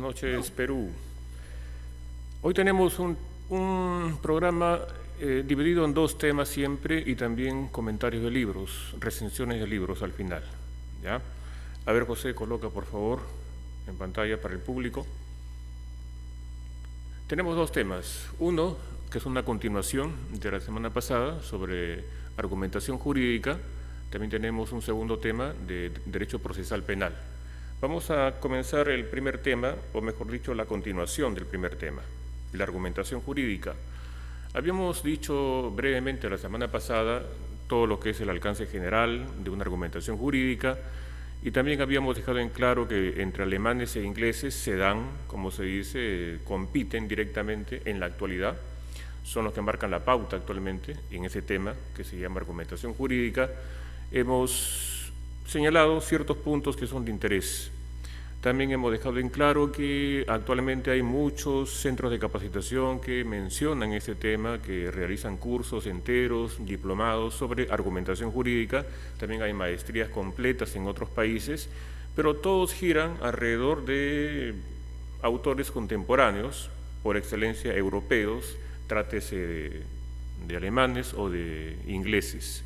noches, Perú. Hoy tenemos un programa dividido en dos temas siempre y también comentarios de libros, recensiones de libros al final. ¿Ya? A ver, José, coloca por favor en pantalla para el público. Tenemos dos temas. Uno, que es una continuación de la semana pasada sobre argumentación jurídica. También tenemos un segundo tema de derecho procesal penal. Vamos a comenzar el primer tema, o mejor dicho, la continuación del primer tema, la argumentación jurídica. Habíamos dicho brevemente la semana pasada todo lo que es el alcance general de una argumentación jurídica y también habíamos dejado en claro que entre alemanes e ingleses se dan, como se dice, compiten directamente en la actualidad, son los que marcan la pauta actualmente en ese tema que se llama argumentación jurídica. Hemos señalado ciertos puntos que son de interés. También hemos dejado en claro que actualmente hay muchos centros de capacitación que mencionan este tema, que realizan cursos enteros, diplomados sobre argumentación jurídica. También hay maestrías completas en otros países, pero todos giran alrededor de autores contemporáneos, por excelencia europeos, trátese de alemanes o de ingleses.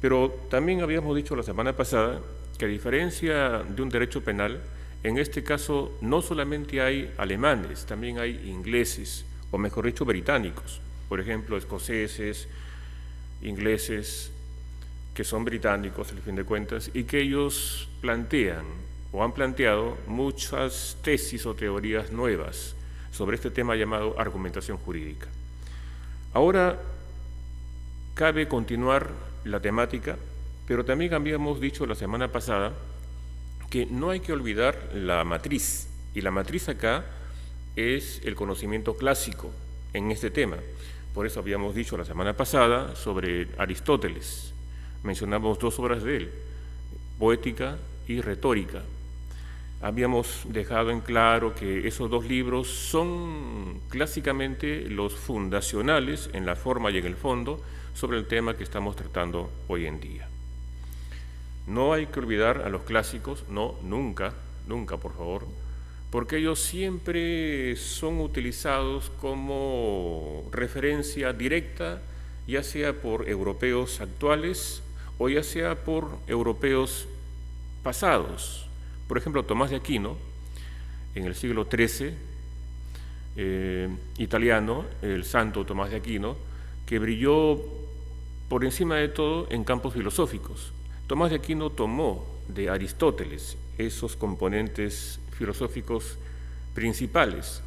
Pero también habíamos dicho la semana pasada que a diferencia de un derecho penal, en este caso no solamente hay alemanes, también hay ingleses, o mejor dicho, británicos. Por ejemplo, escoceses, ingleses, que son británicos al fin de cuentas, y que ellos plantean o han planteado muchas tesis o teorías nuevas sobre este tema llamado argumentación jurídica. Ahora cabe continuar la temática, pero también habíamos dicho la semana pasada que no hay que olvidar la matriz, y la matriz acá es el conocimiento clásico en este tema. Por eso habíamos dicho la semana pasada sobre Aristóteles, mencionamos dos obras de él, Poética y Retórica. Habíamos dejado en claro que esos dos libros son clásicamente los fundacionales en la forma y en el fondo sobre el tema que estamos tratando hoy en día. No hay que olvidar a los clásicos, no, nunca, nunca, por favor, porque ellos siempre son utilizados como referencia directa, ya sea por europeos actuales o ya sea por europeos pasados. Por ejemplo, Tomás de Aquino, en el siglo XIII, italiano, el santo Tomás de Aquino, que brilló por encima de todo en campos filosóficos. Tomás de Aquino tomó de Aristóteles esos componentes filosóficos principales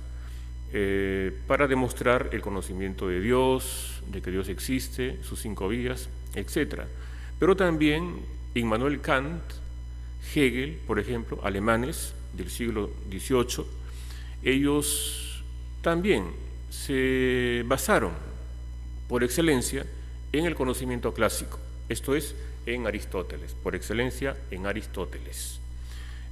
para demostrar el conocimiento de Dios, de que Dios existe, sus 5 vías, etc. Pero también Immanuel Kant, Hegel, por ejemplo, alemanes del siglo XVIII, ellos también se basaron por excelencia en el conocimiento clásico, esto es, en Aristóteles, por excelencia en Aristóteles.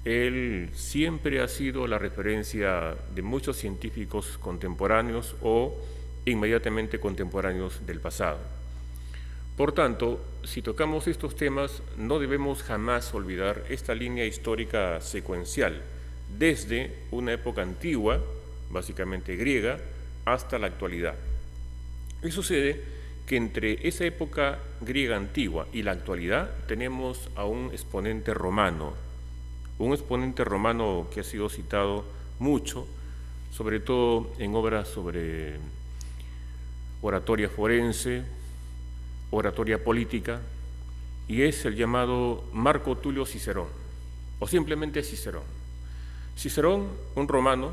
Él siempre ha sido la referencia de muchos científicos contemporáneos o inmediatamente contemporáneos del pasado. Por tanto, si tocamos estos temas, no debemos jamás olvidar esta línea histórica secuencial, desde una época antigua, básicamente griega, hasta la actualidad. Y sucede que entre esa época griega antigua y la actualidad tenemos a un exponente romano que ha sido citado mucho, sobre todo en obras sobre oratoria forense, oratoria política, y es el llamado Marco Tulio Cicerón, o simplemente Cicerón. Cicerón, un romano,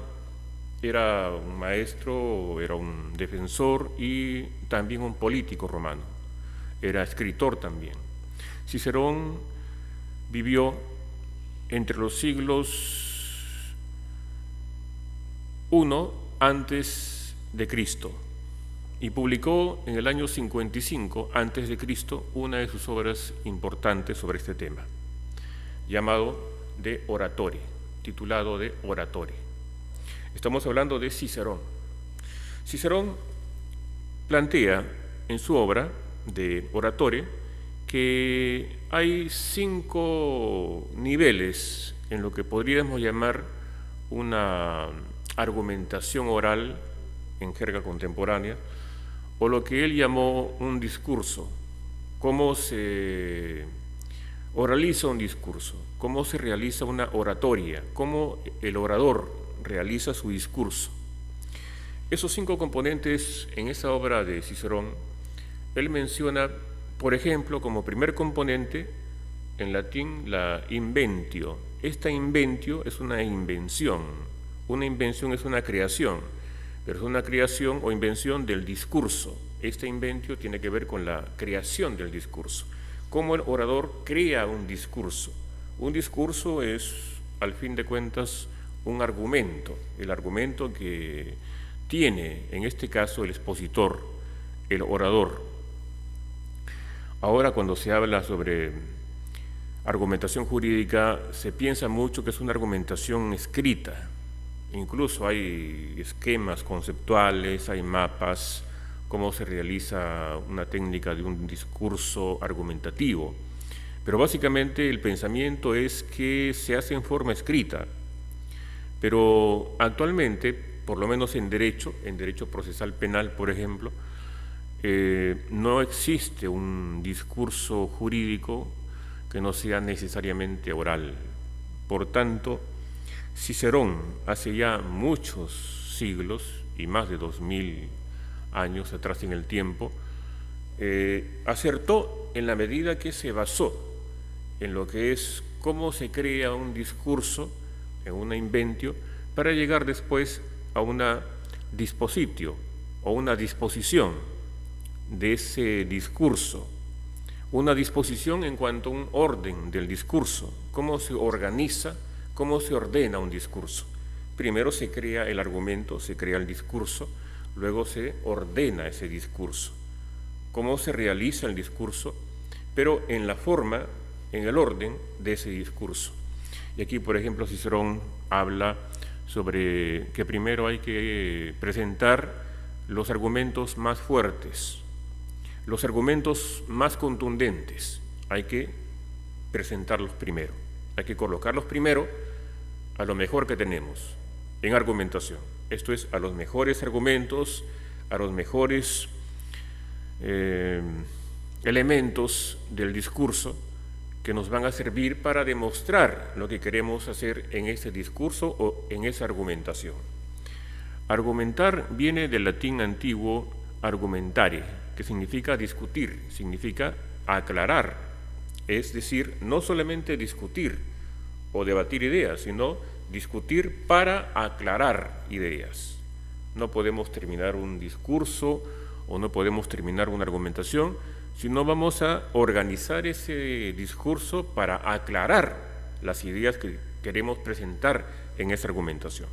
era un maestro, era un defensor y también un político romano, era escritor también. Cicerón vivió entre los siglos I antes de Cristo y publicó en el año 55 antes de Cristo una de sus obras importantes sobre este tema, llamado De Oratore, titulado De Oratore. Estamos hablando de Cicerón. Cicerón plantea en su obra de Oratore que hay 5 niveles en lo que podríamos llamar una argumentación oral en jerga contemporánea, o lo que él llamó un discurso, cómo se oraliza un discurso, cómo se realiza una oratoria, cómo el orador realiza su discurso. Esos 5 componentes en esa obra de Cicerón, él menciona, por ejemplo, como primer componente, en latín, la inventio. Esta inventio es una invención. Una invención es una creación, pero es una creación o invención del discurso. Esta inventio tiene que ver con la creación del discurso. Cómo el orador crea un discurso. Un discurso es, al fin de cuentas, un argumento. El argumento que tiene, en este caso, el expositor, el orador. Ahora, cuando se habla sobre argumentación jurídica, se piensa mucho que es una argumentación escrita. Incluso hay esquemas conceptuales, hay mapas, cómo se realiza una técnica de un discurso argumentativo. Pero básicamente el pensamiento es que se hace en forma escrita. Pero actualmente, por lo menos en derecho procesal penal, por ejemplo, no existe un discurso jurídico que no sea necesariamente oral. Por tanto, Cicerón, hace ya muchos siglos y más de 2000 años atrás en el tiempo, acertó en la medida que se basó en lo que es cómo se crea un discurso, en una inventio, para llegar después a una dispositio o una disposición de ese discurso, una disposición en cuanto a un orden del discurso, cómo se organiza, cómo se ordena un discurso. Primero se crea el argumento, se crea el discurso, luego se ordena ese discurso. Cómo se realiza el discurso, pero en la forma, en el orden de ese discurso. Y aquí, por ejemplo, Cicerón habla sobre que primero hay que presentar los argumentos más fuertes, los argumentos más contundentes, hay que presentarlos primero, hay que colocarlos primero a lo mejor que tenemos en argumentación. Esto es, a los mejores argumentos, a los mejores elementos del discurso que nos van a servir para demostrar lo que queremos hacer en ese discurso o en esa argumentación. Argumentar viene del latín antiguo argumentare, que significa discutir, significa aclarar, es decir, no solamente discutir o debatir ideas, sino discutir para aclarar ideas. No podemos terminar un discurso o no podemos terminar una argumentación, sino vamos a organizar ese discurso para aclarar las ideas que queremos presentar en esa argumentación.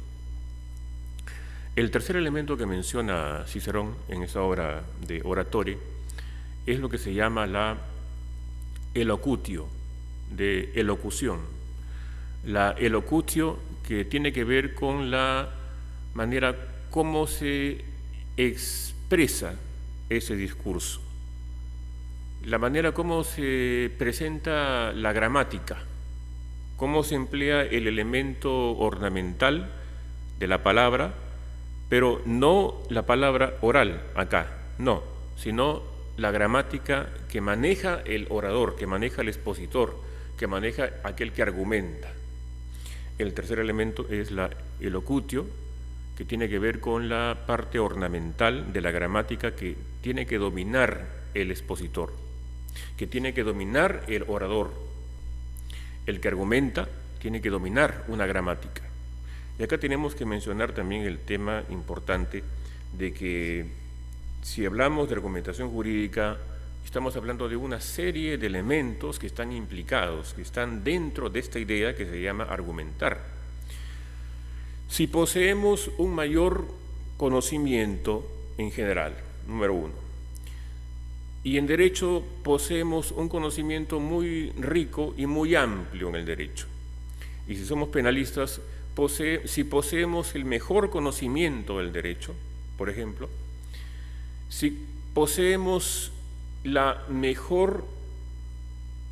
El tercer elemento que menciona Cicerón en esa obra de Oratoria es lo que se llama la elocutio, de elocución. La elocutio, que tiene que ver con la manera como se expresa ese discurso, la manera como se presenta la gramática, cómo se emplea el elemento ornamental de la palabra, pero no la palabra oral acá, no, sino la gramática que maneja el orador, que maneja el expositor, que maneja aquel que argumenta. El tercer elemento es la elocutio, que tiene que ver con la parte ornamental de la gramática que tiene que dominar el expositor, que tiene que dominar el orador. El que argumenta tiene que dominar una gramática. Y acá tenemos que mencionar también el tema importante de que si hablamos de argumentación jurídica, estamos hablando de una serie de elementos que están implicados, que están dentro de esta idea que se llama argumentar. Si poseemos un mayor conocimiento en general, número uno, y en derecho poseemos un conocimiento muy rico y muy amplio en el derecho, y si somos penalistas, si poseemos el mejor conocimiento del derecho, por ejemplo, si poseemos la mejor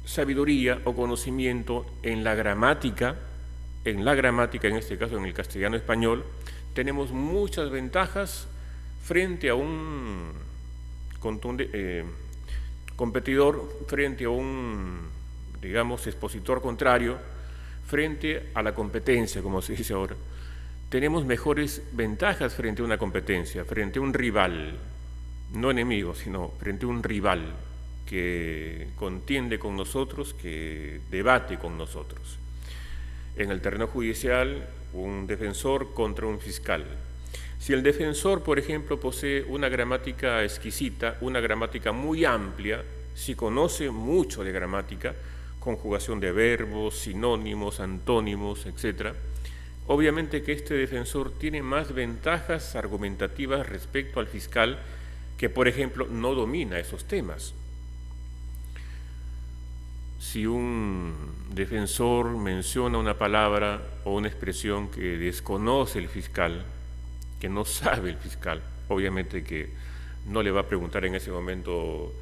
sabiduría o conocimiento en la gramática, en la gramática, en este caso en el castellano español, tenemos muchas ventajas frente a un competidor, frente a un, digamos, expositor contrario, frente a la competencia, como se dice ahora. Tenemos mejores ventajas frente a una competencia, frente a un rival, no enemigo, sino frente a un rival que contiende con nosotros, que debate con nosotros. En el terreno judicial, un defensor contra un fiscal. Si el defensor, por ejemplo, posee una gramática exquisita, una gramática muy amplia, si conoce mucho de gramática, conjugación de verbos, sinónimos, antónimos, etc., obviamente que este defensor tiene más ventajas argumentativas respecto al fiscal que, por ejemplo, no domina esos temas. Si un defensor menciona una palabra o una expresión que desconoce el fiscal, que no sabe el fiscal, obviamente que no le va a preguntar en ese momento: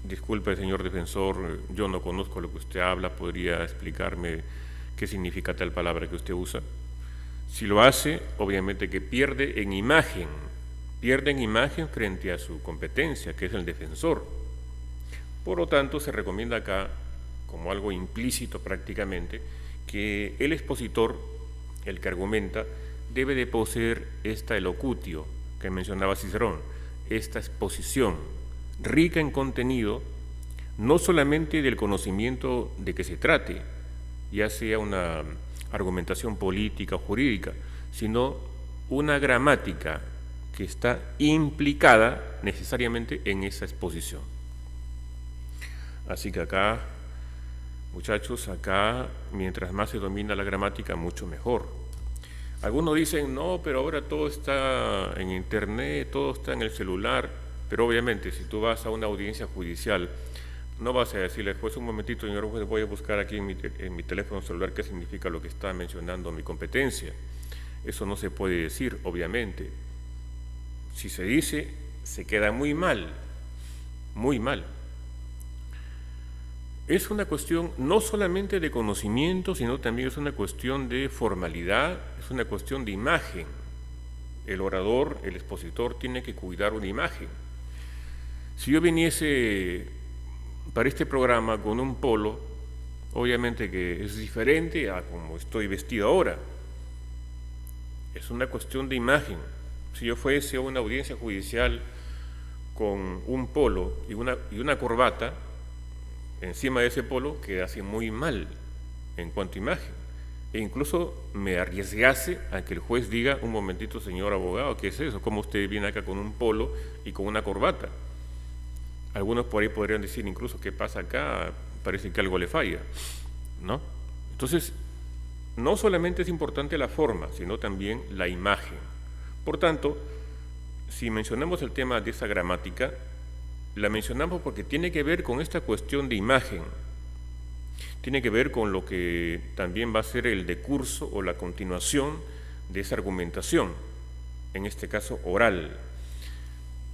disculpe, señor defensor, yo no conozco lo que usted habla, ¿podría explicarme qué significa tal palabra que usted usa? Si lo hace, obviamente que pierde en imagen frente a su competencia, que es el defensor. Por lo tanto, se recomienda acá, como algo implícito prácticamente, que el expositor, el que argumenta, debe de poseer esta elocutio que mencionaba Cicerón, esta exposición rica en contenido, no solamente del conocimiento de que se trate, ya sea una argumentación política o jurídica, sino una gramática que está implicada necesariamente en esa exposición. Así que acá, muchachos, acá mientras más se domina la gramática, mucho mejor. Algunos dicen: no, pero ahora todo está en internet, todo está en el celular. Pero obviamente, si tú vas a una audiencia judicial, no vas a decirle: juez, un momentito, señor juez, voy a buscar aquí en mi teléfono celular qué significa lo que está mencionando mi competencia. Eso no se puede decir, obviamente. Si se dice, se queda muy mal, muy mal. Es una cuestión no solamente de conocimiento, sino también es una cuestión de formalidad, es una cuestión de imagen. El orador, el expositor, tiene que cuidar una imagen. Si yo viniese para este programa con un polo, obviamente que es diferente a como estoy vestido ahora. Es una cuestión de imagen. Si yo fuese a una audiencia judicial con un polo y una corbata, encima de ese polo quedase muy mal en cuanto a imagen, e incluso me arriesgase a que el juez diga: un momentito, señor abogado, ¿qué es eso? ¿Cómo usted viene acá con un polo y con una corbata? Algunos por ahí podrían decir incluso: ¿qué pasa acá? Parece que algo le falla, ¿no? Entonces, no solamente es importante la forma, sino también la imagen. Por tanto, si mencionamos el tema de esa gramática, la mencionamos porque tiene que ver con esta cuestión de imagen, tiene que ver con lo que también va a ser el decurso o la continuación de esa argumentación, en este caso oral.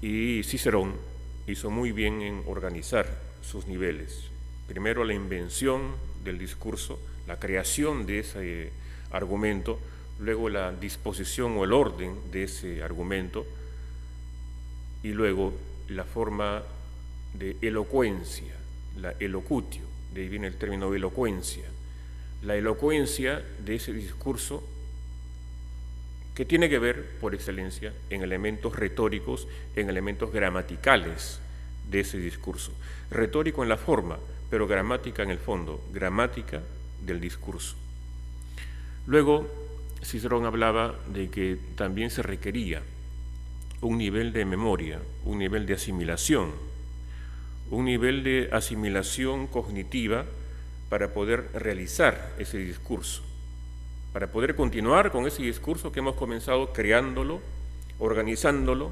Y Cicerón hizo muy bien en organizar sus niveles. Primero la invención del discurso, la creación de ese argumento, luego la disposición o el orden de ese argumento, y luego la forma de elocuencia, la elocutio, de ahí viene el término elocuencia, la elocuencia de ese discurso que tiene que ver, por excelencia, en elementos retóricos, en elementos gramaticales de ese discurso. Retórico en la forma, pero gramática en el fondo, gramática del discurso. Luego, Cicerón hablaba de que también se requería un nivel de memoria, un nivel de asimilación cognitiva para poder realizar ese discurso, para poder continuar con ese discurso que hemos comenzado creándolo, organizándolo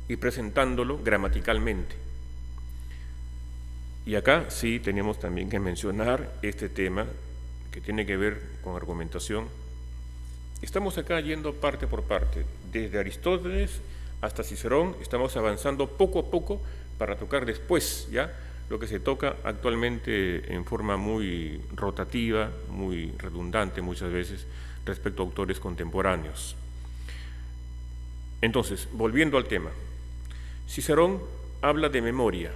y presentándolo gramaticalmente. Y acá sí tenemos también que mencionar este tema que tiene que ver con argumentación. Estamos acá yendo parte por parte, desde Aristóteles hasta Cicerón, estamos avanzando poco a poco para tocar después ya lo que se toca actualmente en forma muy rotativa, muy redundante muchas veces, respecto a autores contemporáneos. Entonces, volviendo al tema, Cicerón habla de memoria,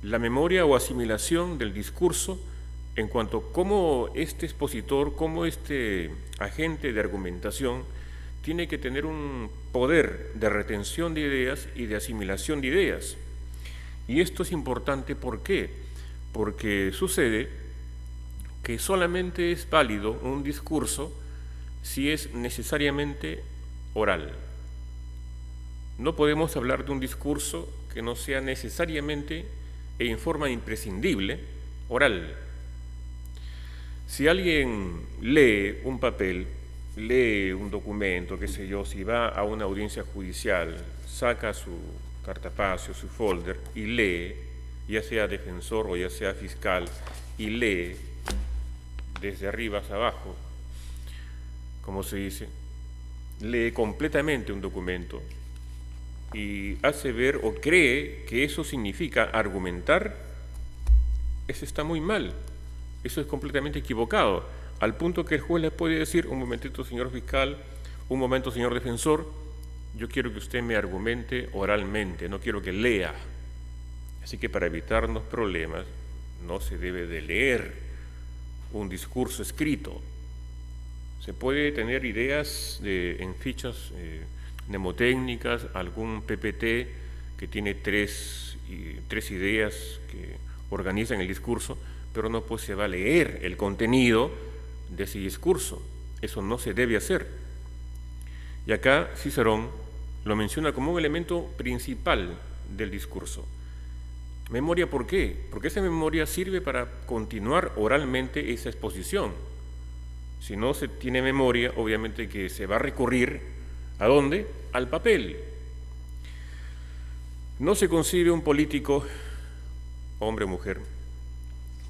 la memoria o asimilación del discurso en cuanto a cómo este expositor, cómo este agente de argumentación tiene que tener un poder de retención de ideas y de asimilación de ideas. Y esto es importante, ¿por qué? Porque sucede que solamente es válido un discurso si es necesariamente oral. No podemos hablar de un discurso que no sea necesariamente e en forma imprescindible oral. Si alguien lee un papel, lee un documento, qué sé yo, si va a una audiencia judicial, saca su cartapacio, su folder y lee, ya sea defensor o ya sea fiscal, y lee desde arriba hacia abajo, como se dice, lee completamente un documento y hace ver o cree que eso significa argumentar, eso está muy mal, eso es completamente equivocado, al punto que el juez le puede decir: un momentito, señor fiscal, un momento, señor defensor, yo quiero que usted me argumente oralmente, no quiero que lea. Así que para evitarnos problemas no se debe de leer un discurso escrito. Se puede tener ideas en fichas mnemotécnicas, algún PPT que tiene tres ideas que organizan el discurso, pero no pues se va a leer el contenido de ese discurso. Eso no se debe hacer. Y acá Cicerón lo menciona como un elemento principal del discurso. Memoria, ¿por qué? Porque esa memoria sirve para continuar oralmente esa exposición. Si no se tiene memoria, obviamente que se va a recurrir ¿a dónde? Al papel. No se concibe un político, hombre o mujer,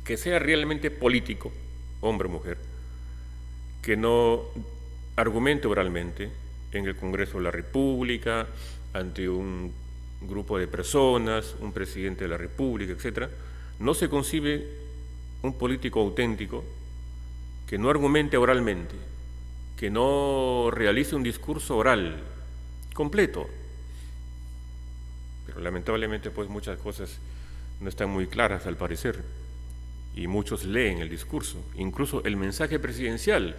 que sea realmente político, hombre o mujer, que no argumente oralmente en el Congreso de la República, ante un grupo de personas, un presidente de la República, etc. No se concibe un político auténtico que no argumente oralmente, que no realice un discurso oral completo. Pero lamentablemente pues muchas cosas no están muy claras al parecer y muchos leen el discurso, incluso el mensaje presidencial,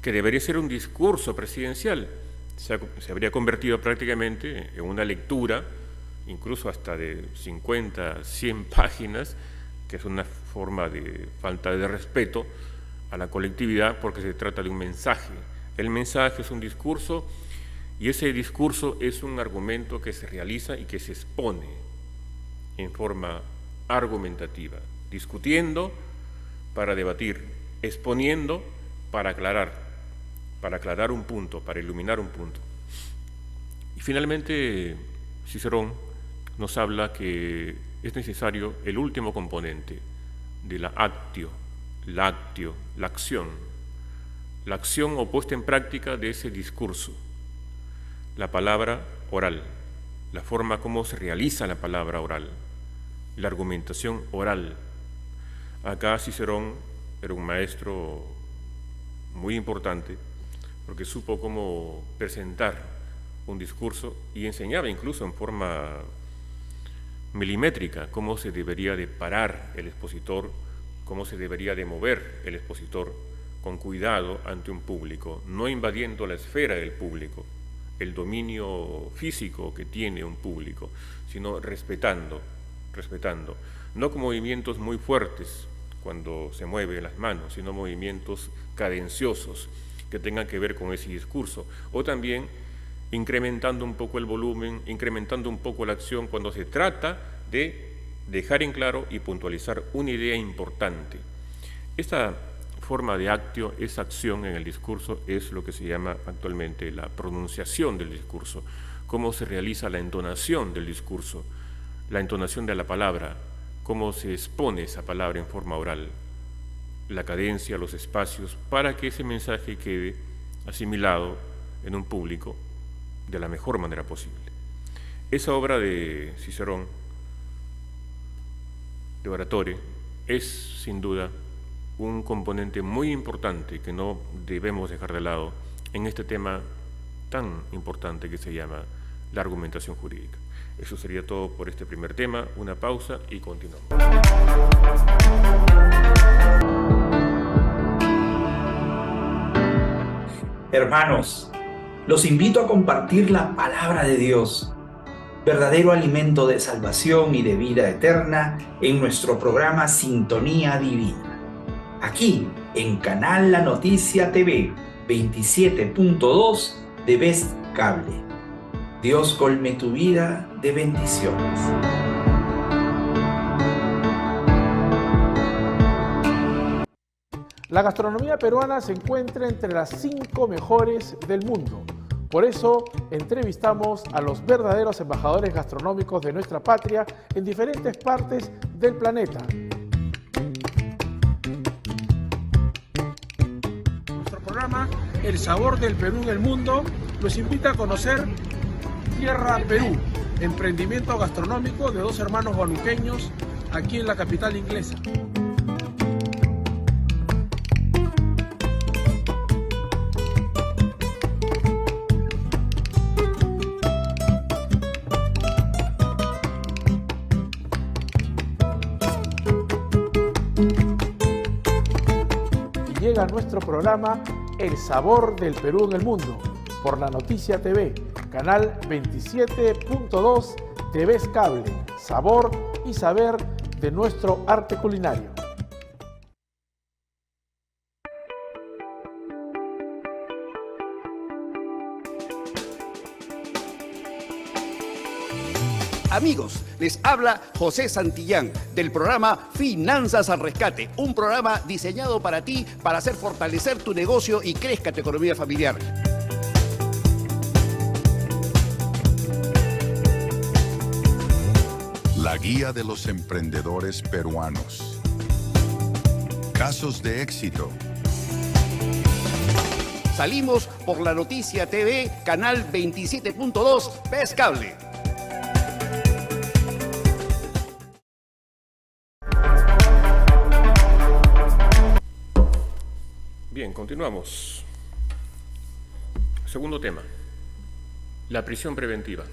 que debería ser un discurso presidencial, se habría convertido prácticamente en una lectura, incluso hasta de 50, 100 páginas, que es una forma de falta de respeto a la colectividad porque se trata de un mensaje. El mensaje es un discurso y ese discurso es un argumento que se realiza y que se expone en forma argumentativa, discutiendo para debatir, exponiendo para aclarar un punto, para iluminar un punto. Y finalmente Cicerón nos habla que es necesario el último componente de la actio, la acción o puesta en práctica de ese discurso, la palabra oral, la forma como se realiza la palabra oral, la argumentación oral. Acá Cicerón era un maestro muy importante porque supo cómo presentar un discurso y enseñaba incluso en forma milimétrica cómo se debería de parar el expositor, cómo se debería de mover el expositor con cuidado ante un público, no invadiendo la esfera del público, el dominio físico que tiene un público, sino respetando, no con movimientos muy fuertes cuando se mueven las manos, sino movimientos cadenciosos que tengan que ver con ese discurso, o también incrementando un poco el volumen, incrementando un poco la acción cuando se trata de dejar en claro y puntualizar una idea importante. Esta forma de actio, esa acción en el discurso, es lo que se llama actualmente la pronunciación del discurso, cómo se realiza la entonación del discurso, la entonación de la palabra, cómo se expone esa palabra en forma oral, la cadencia, los espacios, para que ese mensaje quede asimilado en un público de la mejor manera posible. Esa obra de Cicerón, de Oratore, es sin duda un componente muy importante que no debemos dejar de lado en este tema tan importante que se llama la argumentación jurídica. Eso sería todo por este primer tema. Una pausa y continuamos. Hermanos, los invito a compartir la palabra de Dios, verdadero alimento de salvación y de vida eterna, en nuestro programa Sintonía Divina, aquí en Canal La Noticia TV 27.2 de Best Cable. Dios colme tu vida de bendiciones. La gastronomía peruana se encuentra entre las 5 mejores del mundo. Por eso entrevistamos a los verdaderos embajadores gastronómicos de nuestra patria en diferentes partes del planeta. Nuestro programa El Sabor del Perú en el Mundo los invita a conocer Tierra Perú, emprendimiento gastronómico de 2 hermanos huanuqueños aquí en la capital inglesa. Llega a nuestro programa El Sabor del Perú en el Mundo por La Noticia TV, canal 27.2 de Best Cable, sabor y saber de nuestro arte culinario. Amigos, les habla José Santillán del programa Finanzas al Rescate, un programa diseñado para ti para hacer fortalecer tu negocio y crezca tu economía familiar. La guía de los emprendedores peruanos. Casos de éxito. Salimos por La Noticia TV, canal 27.2, Best Cable. Bien, continuamos. Segundo tema, la prisión preventiva.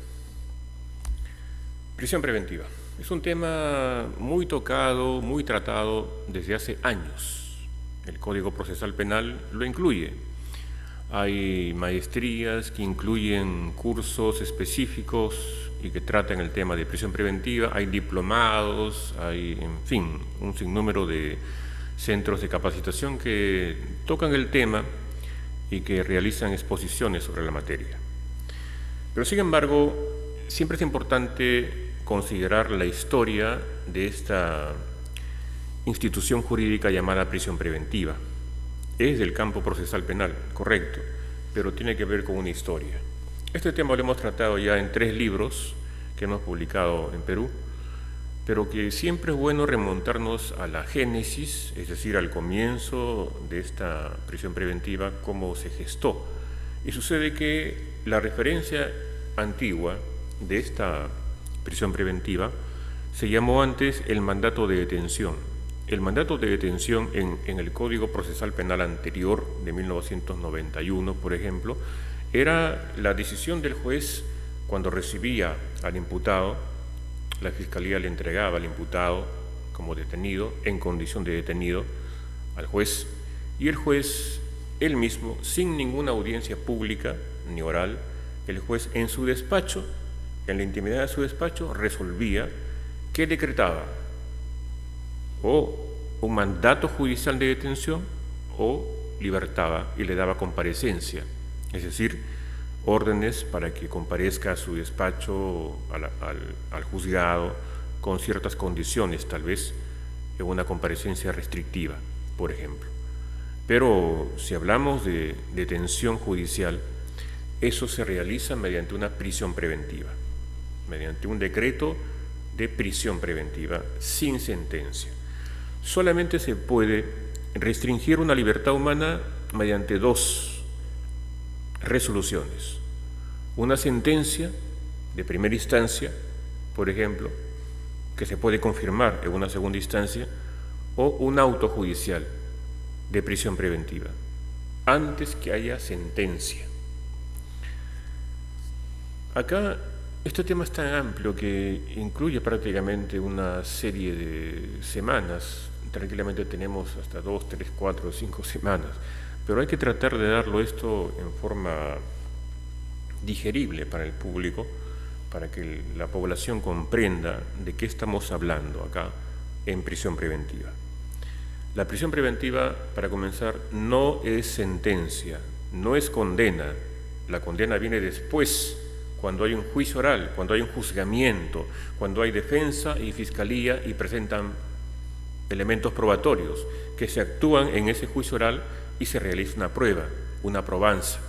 Prisión preventiva. Es un tema muy tocado, muy tratado desde hace años. El Código Procesal Penal lo incluye. Hay maestrías que incluyen cursos específicos y que tratan el tema de prisión preventiva. Hay diplomados, hay, en fin, un sinnúmero de centros de capacitación que tocan el tema y que realizan exposiciones sobre la materia. Pero sin embargo, siempre es importante considerar la historia de esta institución jurídica llamada prisión preventiva. Es del campo procesal penal, correcto, pero tiene que ver con una historia. Este tema lo hemos tratado ya en 3 libros que hemos publicado en Perú, pero que siempre es bueno remontarnos a la génesis, es decir, al comienzo de esta prisión preventiva, cómo se gestó. Y sucede que la referencia antigua de esta prisión preventiva se llamó antes el mandato de detención. El mandato de detención en el Código Procesal Penal anterior, de 1991, por ejemplo, era la decisión del juez cuando recibía al imputado. La Fiscalía le entregaba al imputado como detenido, en condición de detenido, al juez, y el juez, él mismo, sin ninguna audiencia pública ni oral, el juez en su despacho, en la intimidad de su despacho, resolvía que decretaba o un mandato judicial de detención o libertaba y le daba comparecencia, es decir, órdenes para que comparezca a su despacho, al juzgado, con ciertas condiciones, tal vez en una comparecencia restrictiva, por ejemplo. Pero si hablamos de detención judicial, eso se realiza mediante una prisión preventiva, mediante un decreto de prisión preventiva sin sentencia. Solamente se puede restringir una libertad humana mediante 2 resoluciones. Una sentencia de primera instancia, por ejemplo, que se puede confirmar en una segunda instancia, o un auto judicial de prisión preventiva, antes que haya sentencia. Acá este tema es tan amplio que incluye prácticamente una serie de semanas. Tranquilamente tenemos hasta 2, 3, 4, 5 semanas, pero hay que tratar de darlo esto en forma digerible para el público, para que la población comprenda de qué estamos hablando acá en prisión preventiva. La prisión preventiva, para comenzar, no es sentencia, no es condena. La condena viene después, cuando hay un juicio oral, cuando hay un juzgamiento, cuando hay defensa y fiscalía y presentan elementos probatorios que se actúan en ese juicio oral y se realiza una prueba, una probanza,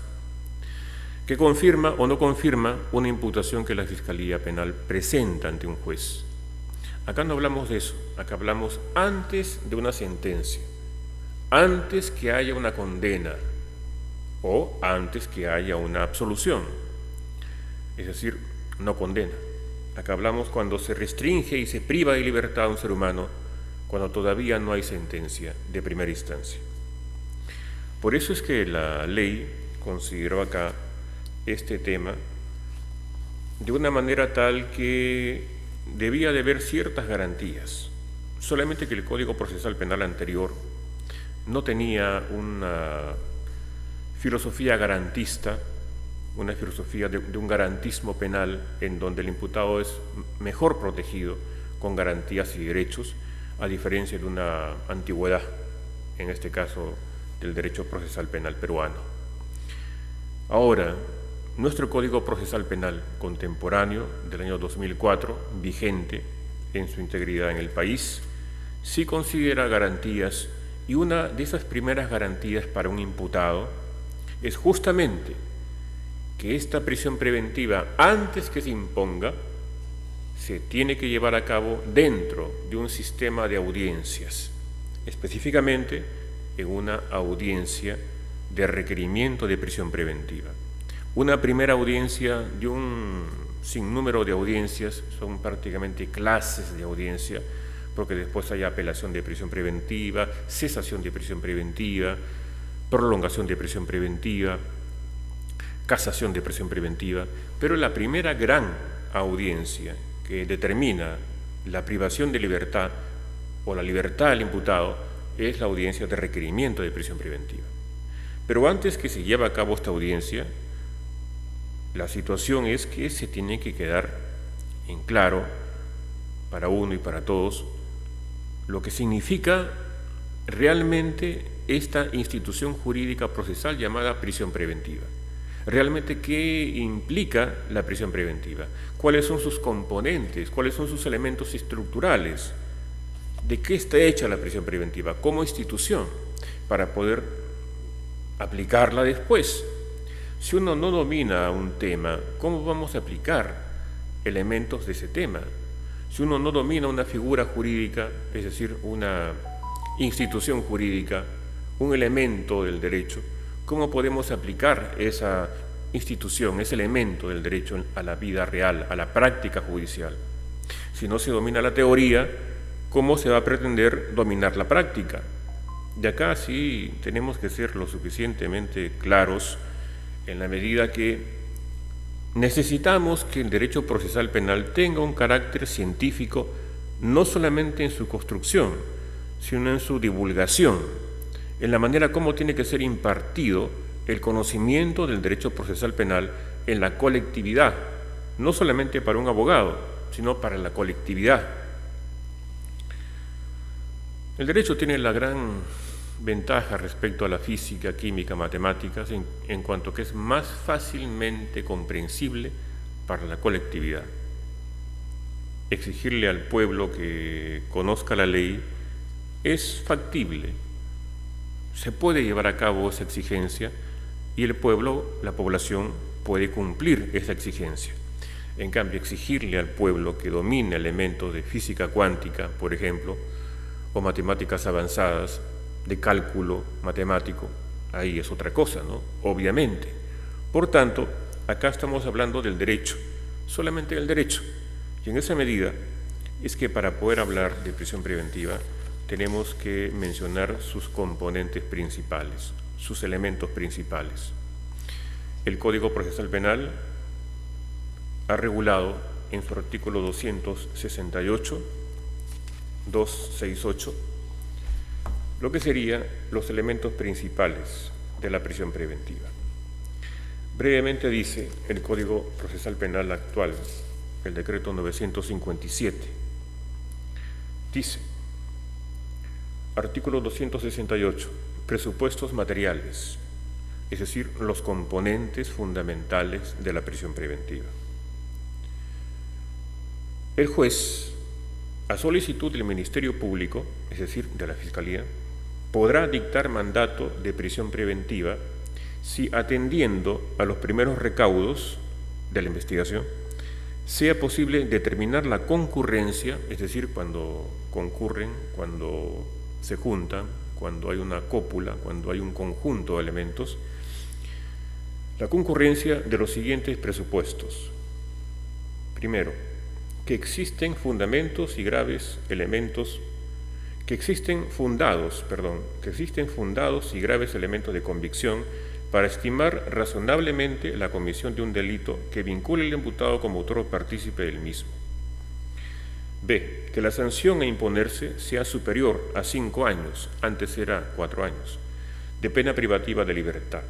que confirma o no confirma una imputación que la Fiscalía Penal presenta ante un juez. Acá no hablamos de eso, acá hablamos antes de una sentencia, antes que haya una condena o antes que haya una absolución, es decir, no condena. Acá hablamos cuando se restringe y se priva de libertad a un ser humano, cuando todavía no hay sentencia de primera instancia. Por eso es que la ley consideró acá este tema de una manera tal que debía de haber ciertas garantías, solamente que el Código Procesal Penal anterior no tenía una filosofía garantista, una filosofía de un garantismo penal en donde el imputado es mejor protegido con garantías y derechos, a diferencia de una antigüedad, en este caso del derecho procesal penal peruano. Ahora, nuestro Código Procesal Penal contemporáneo del año 2004, vigente en su integridad en el país, sí considera garantías, y una de esas primeras garantías para un imputado es justamente que esta prisión preventiva, antes que se imponga, se tiene que llevar a cabo dentro de un sistema de audiencias, específicamente en una audiencia de requerimiento de prisión preventiva. Una primera audiencia de un sinnúmero de audiencias, son prácticamente clases de audiencia, porque después hay apelación de prisión preventiva, cesación de prisión preventiva, prolongación de prisión preventiva, casación de prisión preventiva, pero la primera gran audiencia que determina la privación de libertad o la libertad del imputado es la audiencia de requerimiento de prisión preventiva. Pero antes que se lleve a cabo esta audiencia, la situación es que se tiene que quedar en claro para uno y para todos lo que significa realmente esta institución jurídica procesal llamada prisión preventiva. Realmente, ¿qué implica la prisión preventiva? ¿Cuáles son sus componentes? ¿Cuáles son sus elementos estructurales? ¿De qué está hecha la prisión preventiva como institución para poder aplicarla después? Si uno no domina un tema, ¿cómo vamos a aplicar elementos de ese tema? Si uno no domina una figura jurídica, es decir, una institución jurídica, un elemento del derecho, ¿cómo podemos aplicar esa institución, ese elemento del derecho a la vida real, a la práctica judicial? Si no se domina la teoría, ¿cómo se va a pretender dominar la práctica? De acá sí tenemos que ser lo suficientemente claros en la medida que necesitamos que el derecho procesal penal tenga un carácter científico, no solamente en su construcción, sino en su divulgación, en la manera como tiene que ser impartido el conocimiento del derecho procesal penal en la colectividad, no solamente para un abogado, sino para la colectividad. El derecho tiene la gran ventaja respecto a la física, química, matemáticas, en cuanto que es más fácilmente comprensible para la colectividad. Exigirle al pueblo que conozca la ley es factible. Se puede llevar a cabo esa exigencia y el pueblo, la población, puede cumplir esa exigencia. En cambio, exigirle al pueblo que domine elementos de física cuántica, por ejemplo, o matemáticas avanzadas, de cálculo matemático, ahí es otra cosa, ¿no? Obviamente. Por tanto, acá estamos hablando del derecho, solamente del derecho. Y en esa medida es que para poder hablar de prisión preventiva tenemos que mencionar sus componentes principales, sus elementos principales. El Código Procesal Penal ha regulado en su artículo 268 lo que serían los elementos principales de la prisión preventiva. Brevemente dice el Código Procesal Penal actual, el decreto 957, dice, artículo 268, presupuestos materiales, es decir, los componentes fundamentales de la prisión preventiva. El juez, a solicitud del Ministerio Público, es decir, de la Fiscalía, podrá dictar mandato de prisión preventiva si, atendiendo a los primeros recaudos de la investigación, sea posible determinar la concurrencia, es decir, cuando concurren, cuando se juntan, cuando hay una cópula, cuando hay un conjunto de elementos, la concurrencia de los siguientes presupuestos. Primero, que existen fundamentos y graves elementos, que existen fundados y graves elementos de convicción para estimar razonablemente la comisión de un delito que vincule al imputado como autor o partícipe del mismo. B. Que la sanción a imponerse sea superior a 5 años, antes era 4 años, de pena privativa de libertad.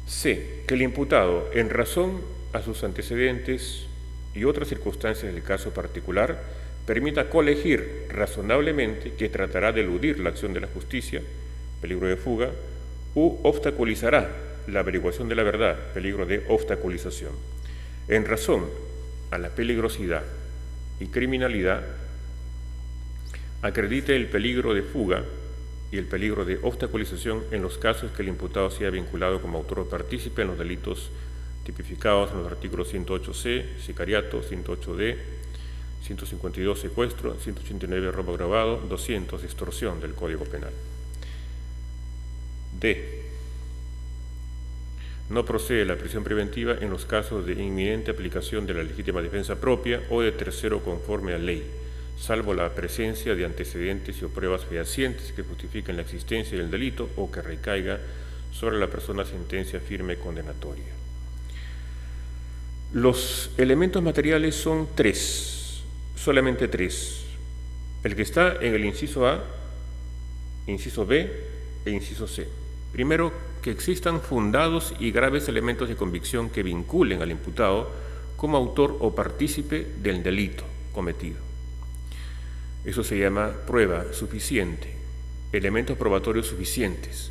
C. Que el imputado, en razón a sus antecedentes y otras circunstancias del caso particular, permita colegir razonablemente que tratará de eludir la acción de la justicia, peligro de fuga, u obstaculizará la averiguación de la verdad, peligro de obstaculización. En razón a la peligrosidad y criminalidad, acredite el peligro de fuga y el peligro de obstaculización en los casos que el imputado sea vinculado como autor o partícipe en los delitos tipificados en los artículos 108C, sicariato, 108D, 152, secuestro, 189, robo agravado, 200, extorsión del Código Penal. D. No procede la prisión preventiva en los casos de inminente aplicación de la legítima defensa propia o de tercero conforme a ley, salvo la presencia de antecedentes o pruebas fehacientes que justifiquen la existencia del delito o que recaiga sobre la persona sentencia firme condenatoria. Los elementos materiales son 3, solamente 3. El que está en el inciso A, inciso B e inciso C. Primero, que existan fundados y graves elementos de convicción que vinculen al imputado como autor o partícipe del delito cometido. Eso se llama prueba suficiente, elementos probatorios suficientes,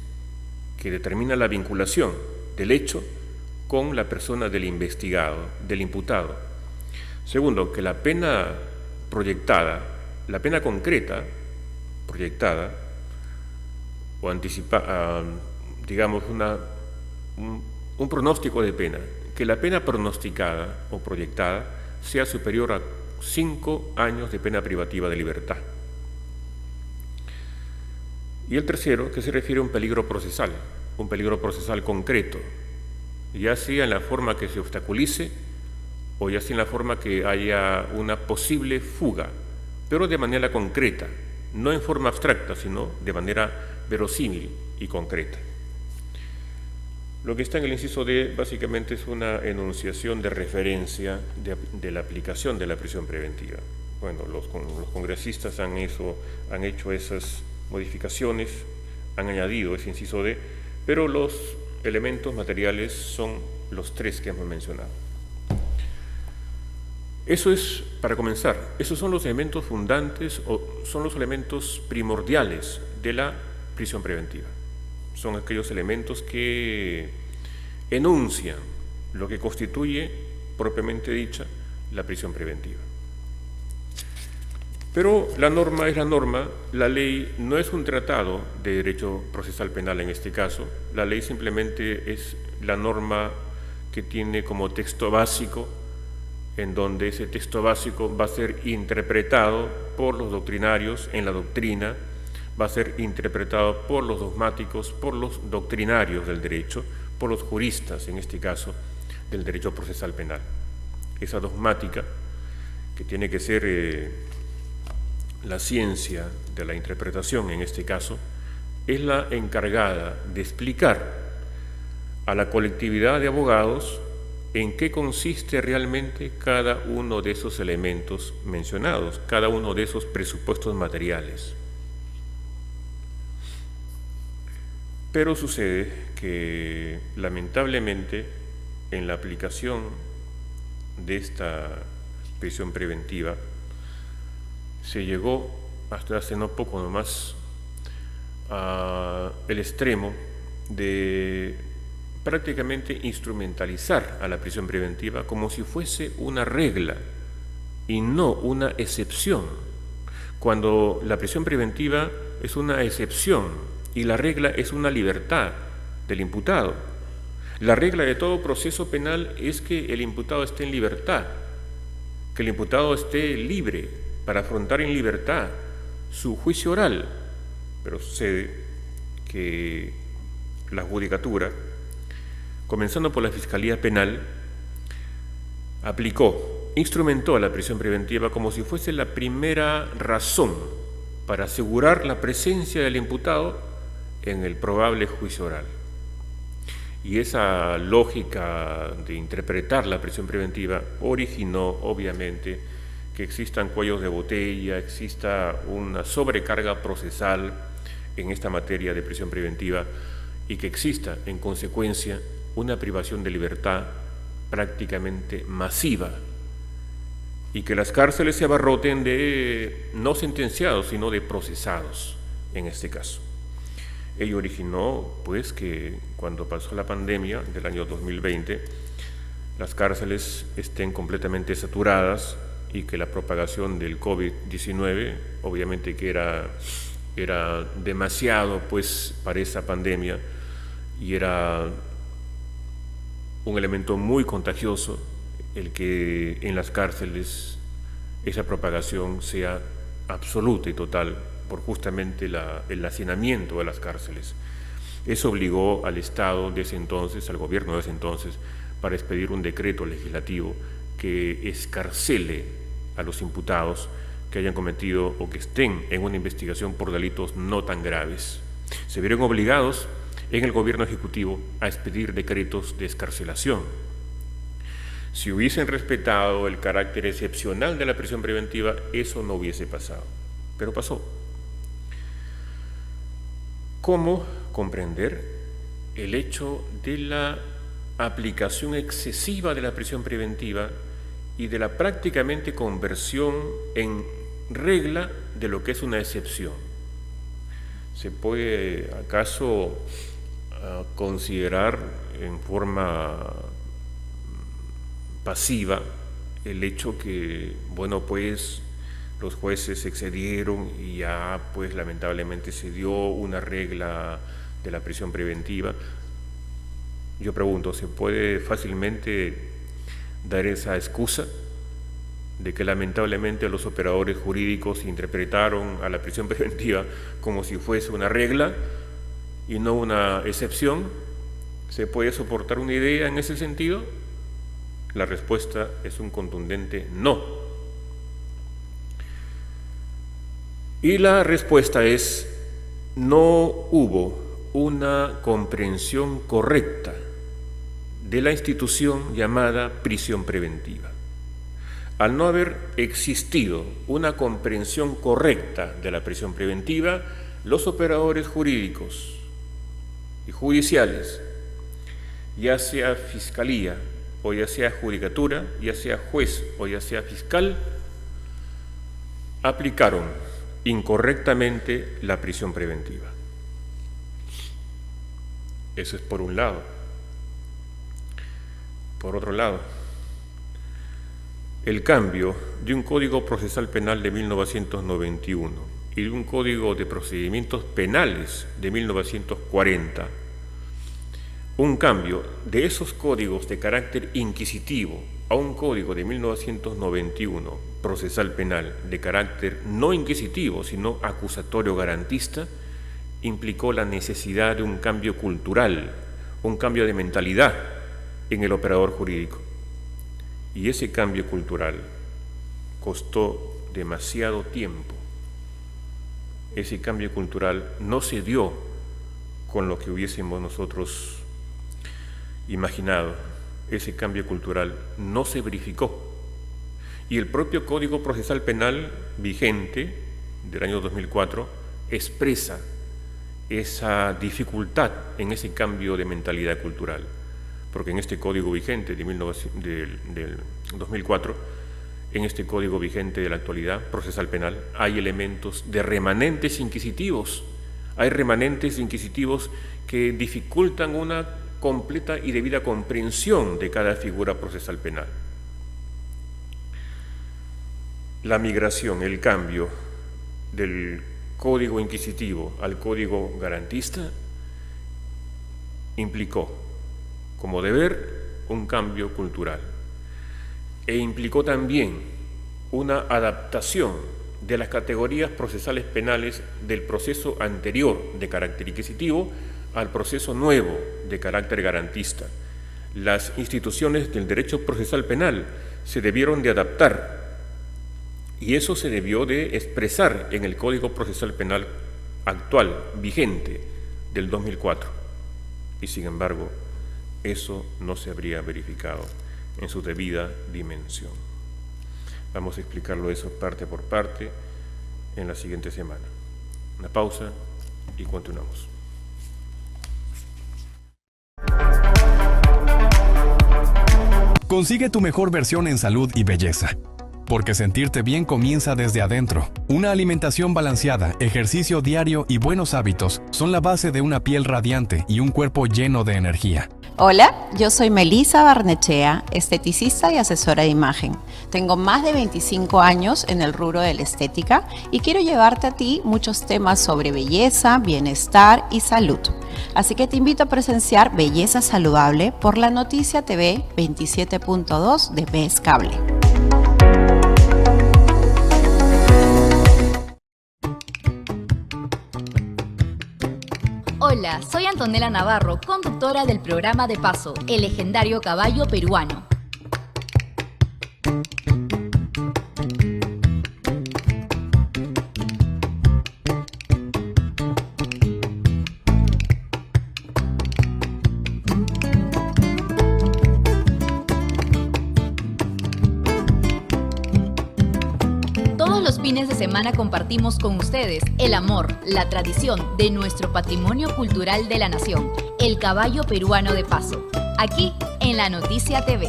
que determinan la vinculación del hecho con la persona del investigado, del imputado. Segundo, que la pena proyectada, la pena concreta proyectada o anticipada, digamos un pronóstico de pena, que la pena pronosticada o proyectada sea superior a 5 años de pena privativa de libertad. Y el tercero, que se refiere a un peligro procesal concreto, ya sea en la forma que se obstaculice o ya sea en la forma que haya una posible fuga, pero de manera concreta, no en forma abstracta, sino de manera verosímil y concreta. Lo que está en el inciso D básicamente es una enunciación de referencia de la aplicación de la prisión preventiva. Bueno, los congresistas han hecho esas modificaciones, han añadido ese inciso D, pero los elementos materiales son los 3 que hemos mencionado. Eso es, para comenzar, esos son los elementos fundantes o son los elementos primordiales de la prisión preventiva. Son aquellos elementos que enuncian lo que constituye, propiamente dicha, la prisión preventiva. Pero la norma es la norma, la ley no es un tratado de derecho procesal penal en este caso, la ley simplemente es la norma que tiene como texto básico, en donde ese texto básico va a ser interpretado por los doctrinarios en la doctrina, va a ser interpretado por los dogmáticos, por los doctrinarios del derecho, por los juristas, en este caso, del derecho procesal penal. Esa dogmática, que tiene que ser la ciencia de la interpretación en este caso, es la encargada de explicar a la colectividad de abogados en qué consiste realmente cada uno de esos elementos mencionados, cada uno de esos presupuestos materiales. Pero sucede que, lamentablemente, en la aplicación de esta prisión preventiva, se llegó hasta hace no poco nomás al extremo de prácticamente instrumentalizar a la prisión preventiva como si fuese una regla y no una excepción, cuando la prisión preventiva es una excepción y la regla es una libertad del imputado. La regla de todo proceso penal es que el imputado esté en libertad, que el imputado esté libre para afrontar en libertad su juicio oral. Pero sucede que la judicatura, comenzando por la Fiscalía Penal, instrumentó a la prisión preventiva como si fuese la primera razón para asegurar la presencia del imputado en el probable juicio oral. Y esa lógica de interpretar la prisión preventiva originó, obviamente, que existan cuellos de botella, exista una sobrecarga procesal en esta materia de prisión preventiva y que exista, en consecuencia, una privación de libertad prácticamente masiva y que las cárceles se abarroten de no sentenciados, sino de procesados, en este caso. Ello originó, pues, que cuando pasó la pandemia del año 2020, las cárceles estén completamente saturadas y que la propagación del COVID-19, obviamente que era demasiado, pues, para esa pandemia y era un elemento muy contagioso el que en las cárceles esa propagación sea absoluta y total por justamente el hacinamiento de las cárceles. Eso obligó al Estado de ese entonces, al gobierno de ese entonces, para expedir un decreto legislativo que escarcele a los imputados que hayan cometido o que estén en una investigación por delitos no tan graves. Se vieron obligados en el gobierno ejecutivo a expedir decretos de excarcelación. Si hubiesen respetado el carácter excepcional de la prisión preventiva, eso no hubiese pasado, pero pasó. ¿Cómo comprender el hecho de la aplicación excesiva de la prisión preventiva y de la prácticamente conversión en regla de lo que es una excepción? ¿Se puede acaso considerar en forma pasiva el hecho que, bueno, pues los jueces se excedieron y ya, pues, lamentablemente se dio una regla de la prisión preventiva? Yo pregunto, ¿se puede fácilmente dar esa excusa de que lamentablemente los operadores jurídicos interpretaron a la prisión preventiva como si fuese una regla y no una excepción? ¿Se puede soportar una idea en ese sentido? La respuesta es un contundente no. Y la respuesta es: no hubo una comprensión correcta de la institución llamada prisión preventiva. Al no haber existido una comprensión correcta de la prisión preventiva, los operadores jurídicos y judiciales, ya sea fiscalía o ya sea judicatura, ya sea juez o ya sea fiscal, aplicaron incorrectamente la prisión preventiva. Eso es por un lado. Por otro lado, el cambio de un Código Procesal Penal de 1991 y de un Código de Procedimientos Penales de 1940, un cambio de esos códigos de carácter inquisitivo a un código de 1991, procesal penal, de carácter no inquisitivo, sino acusatorio garantista, implicó la necesidad de un cambio cultural, un cambio de mentalidad en el operador jurídico. Y ese cambio cultural costó demasiado tiempo ese cambio cultural no se dio con lo que hubiésemos nosotros imaginado. Ese cambio cultural no se verificó. Y el propio Código Procesal Penal vigente del año 2004 expresa esa dificultad en ese cambio de mentalidad cultural, porque en este código vigente del 2004, en este código vigente de la actualidad procesal penal, hay elementos de remanentes inquisitivos. Hay remanentes inquisitivos que dificultan una completa y debida comprensión de cada figura procesal penal. La migración, el cambio del código inquisitivo al código garantista implicó como deber un cambio cultural e implicó también una adaptación de las categorías procesales penales del proceso anterior de carácter inquisitivo al proceso nuevo de carácter garantista. Las instituciones del derecho procesal penal se debieron de adaptar y eso se debió de expresar en el Código Procesal Penal actual, vigente, del 2004. Y sin embargo, eso no se habría verificado en su debida dimensión. Vamos a explicarlo eso parte por parte en la siguiente semana. Una pausa y continuamos. Consigue tu mejor versión en salud y belleza. Porque sentirte bien comienza desde adentro. Una alimentación balanceada, ejercicio diario y buenos hábitos son la base de una piel radiante y un cuerpo lleno de energía. Hola, yo soy Melissa Barnechea, esteticista y asesora de imagen. Tengo más de 25 años en el rubro de la estética y quiero llevarte a ti muchos temas sobre belleza, bienestar y salud. Así que te invito a presenciar Belleza Saludable por la Noticia TV 27.2 de BES Cable. Hola, soy Antonella Navarro, conductora del programa de Paso, el legendario caballo peruano. Los fines de semana compartimos con ustedes el amor, la tradición de nuestro patrimonio cultural de la nación, el caballo peruano de Paso, aquí en la Noticia TV.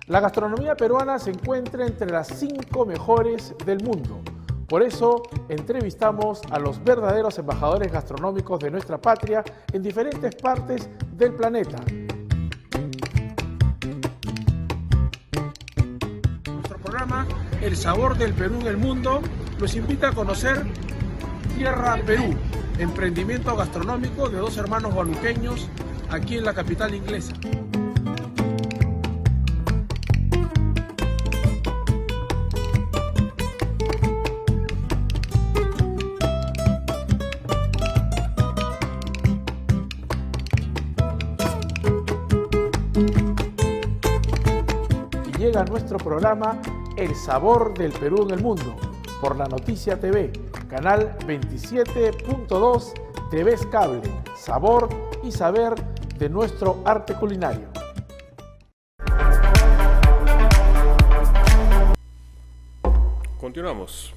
La gastronomía peruana se encuentra entre las 5 mejores del mundo. Por eso entrevistamos a los verdaderos embajadores gastronómicos de nuestra patria en diferentes partes del planeta. Programa El Sabor del Perú en el Mundo los invita a conocer Tierra Perú, emprendimiento gastronómico de 2 hermanos huanuqueños aquí en la capital inglesa. Llega a nuestro programa El Sabor del Perú en el Mundo por la Noticia TV, canal 27.2 de BES Cable, sabor y saber de nuestro arte culinario. Continuamos.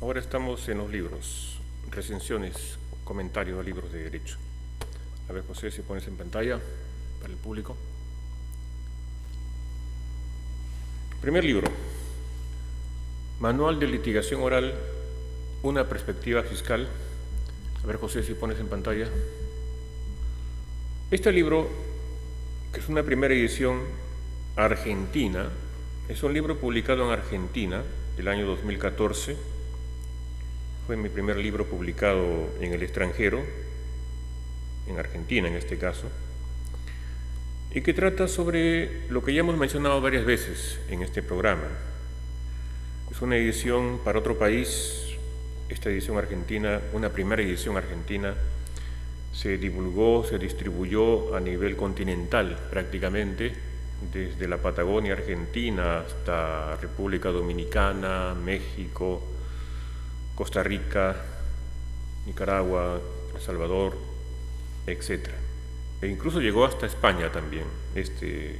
Ahora estamos en los libros, recensiones, comentarios a libros de derecho. A ver, José, si pones en pantalla para el público. Primer libro, Manual de Litigación Oral, una perspectiva fiscal. A ver, José, si pones en pantalla. Este libro, que es una primera edición argentina, es un libro publicado en Argentina, el año 2014. Fue mi primer libro publicado en el extranjero, en Argentina en este caso, y que trata sobre lo que ya hemos mencionado varias veces en este programa. Es una edición para otro país. Esta edición argentina, una primera edición argentina, se divulgó, se distribuyó a nivel continental prácticamente desde la Patagonia Argentina hasta República Dominicana, México, Costa Rica, Nicaragua, El Salvador, etc. E incluso llegó hasta España también, este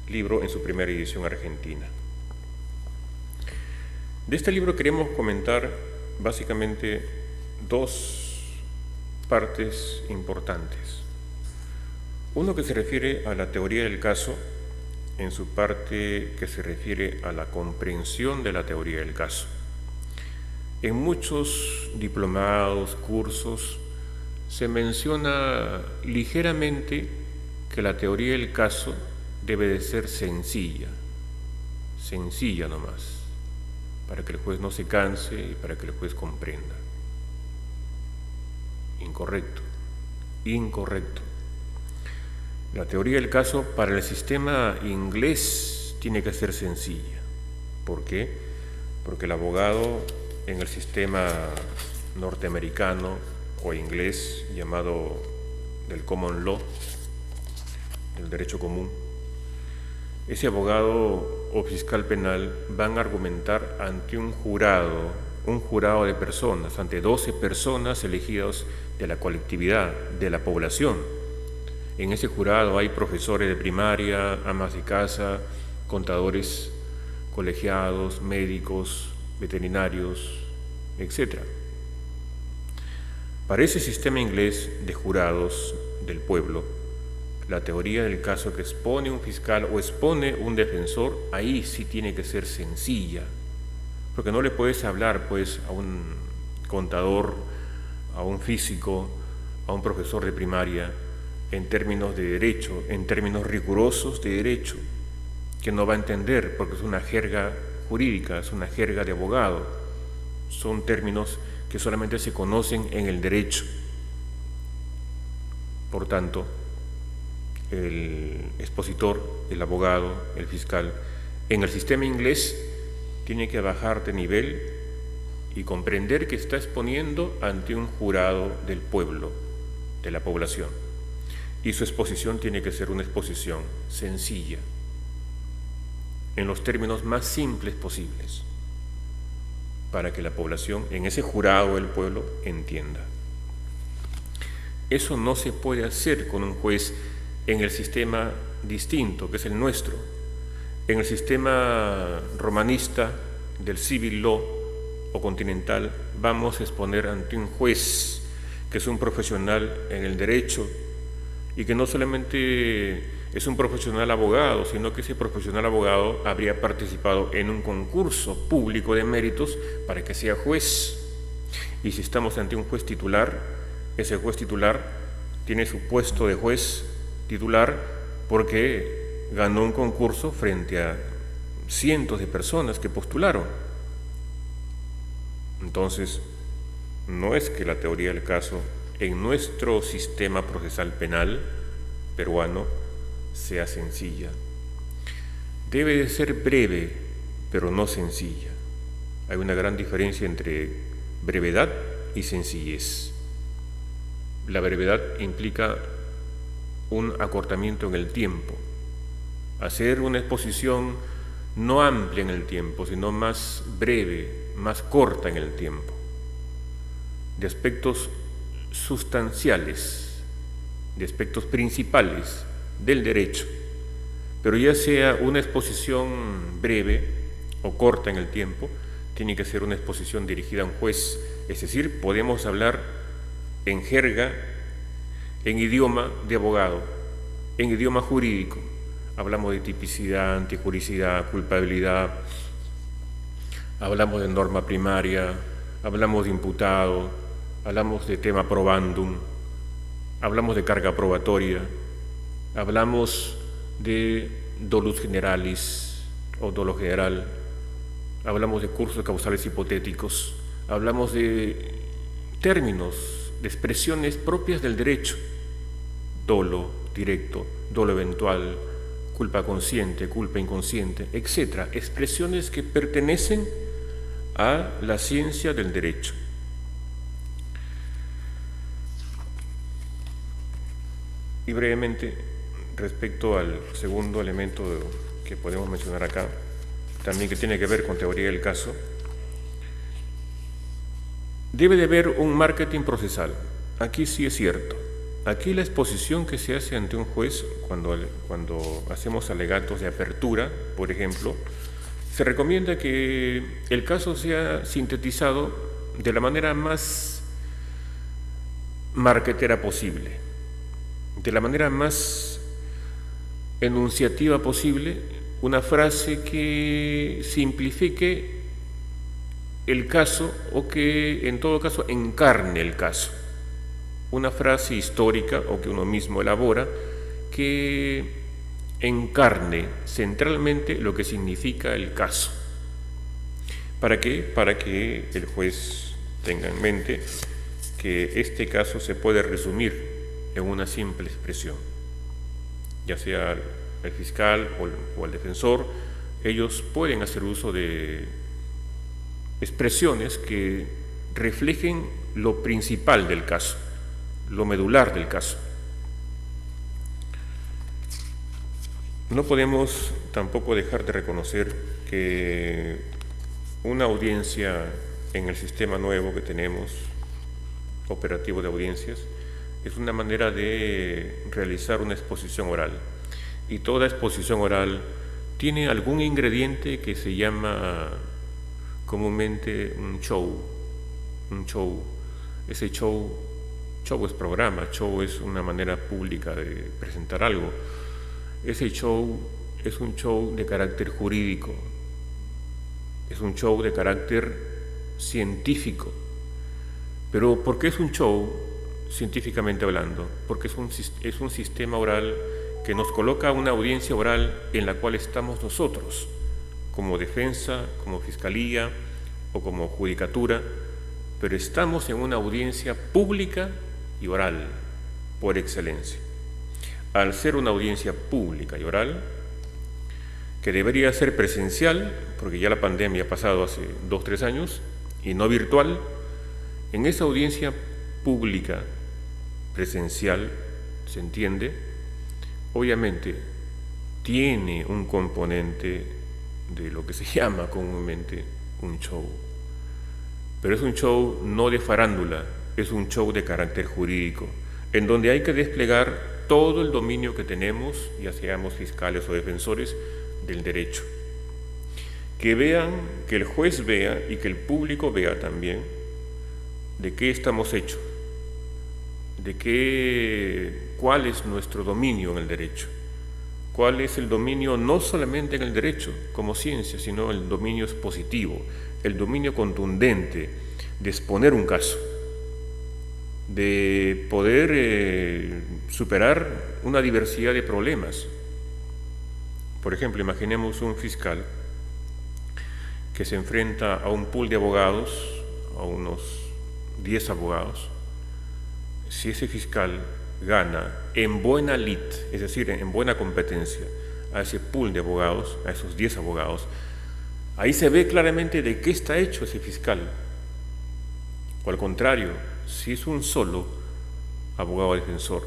libro en su primera edición argentina. De este libro queremos comentar básicamente dos partes importantes. Uno que se refiere a la teoría del caso, en su parte que se refiere a la comprensión de la teoría del caso. En muchos diplomados, cursos, se menciona ligeramente que la teoría del caso debe de ser sencilla nomás, para que el juez no se canse y para que el juez comprenda. Incorrecto. La teoría del caso para el sistema inglés tiene que ser sencilla. ¿Por qué? Porque el abogado en el sistema norteamericano o inglés llamado del common law, el derecho común, ese abogado o fiscal penal van a argumentar ante un jurado de personas, ante 12 personas elegidas de la colectividad, de la población. En ese jurado hay profesores de primaria, amas de casa, contadores colegiados, médicos, veterinarios, etc. Para ese sistema inglés de jurados del pueblo, la teoría del caso que expone un fiscal o expone un defensor, ahí sí tiene que ser sencilla, porque no le puedes hablar pues a un contador, a un físico, a un profesor de primaria en términos de derecho, en términos rigurosos de derecho, que no va a entender porque es una jerga jurídica, es una jerga de abogado, son términos que solamente se conocen en el derecho. Por tanto, el expositor, el abogado, el fiscal, en el sistema inglés tiene que bajar de nivel y comprender que está exponiendo ante un jurado del pueblo, de la población. Y su exposición tiene que ser una exposición sencilla, en los términos más simples posibles, para que la población, en ese jurado del pueblo, entienda. Eso no se puede hacer con un juez en el sistema distinto, que es el nuestro. En el sistema romanista del civil law o continental, vamos a exponer ante un juez que es un profesional en el derecho y que no solamente es un profesional abogado, sino que ese profesional abogado habría participado en un concurso público de méritos para que sea juez. Y si estamos ante un juez titular, ese juez titular tiene su puesto de juez titular porque ganó un concurso frente a cientos de personas que postularon. Entonces, no es que la teoría del caso en nuestro sistema procesal penal peruano sea sencilla. Debe de ser breve, pero no sencilla. Hay una gran diferencia entre brevedad y sencillez. La brevedad implica un acortamiento en el tiempo, hacer una exposición no amplia en el tiempo, sino más breve, más corta en el tiempo, de aspectos sustanciales, de aspectos principales del derecho, pero ya sea una exposición breve o corta en el tiempo, tiene que ser una exposición dirigida a un juez, es decir, podemos hablar en jerga, en idioma de abogado, en idioma jurídico. Hablamos de tipicidad, antijuricidad, culpabilidad, hablamos de norma primaria, hablamos de imputado, hablamos de tema probandum, hablamos de carga probatoria, hablamos de dolus generalis o dolo general, hablamos de cursos causales hipotéticos, hablamos de términos, de expresiones propias del derecho, dolo directo, dolo eventual, culpa consciente, culpa inconsciente, etc. Expresiones que pertenecen a la ciencia del derecho. Y brevemente respecto al segundo elemento que podemos mencionar acá, también que tiene que ver con teoría del caso, debe de haber un marketing procesal. Aquí sí es cierto. Aquí la exposición que se hace ante un juez cuando hacemos alegatos de apertura, por ejemplo, se recomienda que el caso sea sintetizado de la manera más marketera posible, de la manera más enunciativa posible, una frase que simplifique el caso o que en todo caso encarne el caso. Una frase histórica o que uno mismo elabora que encarne centralmente lo que significa el caso. ¿Para qué? Para que el juez tenga en mente que este caso se puede resumir en una simple expresión. Ya sea el fiscal o el defensor, ellos pueden hacer uso de expresiones que reflejen lo principal del caso, lo medular del caso. No podemos tampoco dejar de reconocer que una audiencia en el sistema nuevo que tenemos, operativo de audiencias, es una manera de realizar una exposición oral. Y toda exposición oral tiene algún ingrediente que se llama comúnmente un show. Ese show es programa, show es una manera pública de presentar algo. Ese show es un show de carácter jurídico, es un show de carácter científico. Pero ¿por qué es un show científicamente hablando? Porque es un sistema oral que nos coloca una audiencia oral en la cual estamos nosotros, como defensa, como fiscalía o como judicatura, pero estamos en una audiencia pública y oral por excelencia. Al ser una audiencia pública y oral, que debería ser presencial, porque ya la pandemia ha pasado hace 2 o 3 años, y no virtual, en esa audiencia pública, presencial, se entiende, obviamente tiene un componente de lo que se llama comúnmente un show. Pero es un show no de farándula, es un show de carácter jurídico, en donde hay que desplegar todo el dominio que tenemos, ya seamos fiscales o defensores, del derecho. Que el juez vea y que el público vea también de qué estamos hechos, cuál es nuestro dominio en el derecho, cuál es el dominio no solamente en el derecho como ciencia, sino el dominio expositivo, el dominio contundente de exponer un caso, de poder superar una diversidad de problemas. Por ejemplo, imaginemos un fiscal que se enfrenta a un pool de abogados, a unos 10 abogados. Si ese fiscal gana en buena lid, es decir, en buena competencia, a ese pool de abogados, a esos 10 abogados, ahí se ve claramente de qué está hecho ese fiscal. O al contrario, si es un solo abogado defensor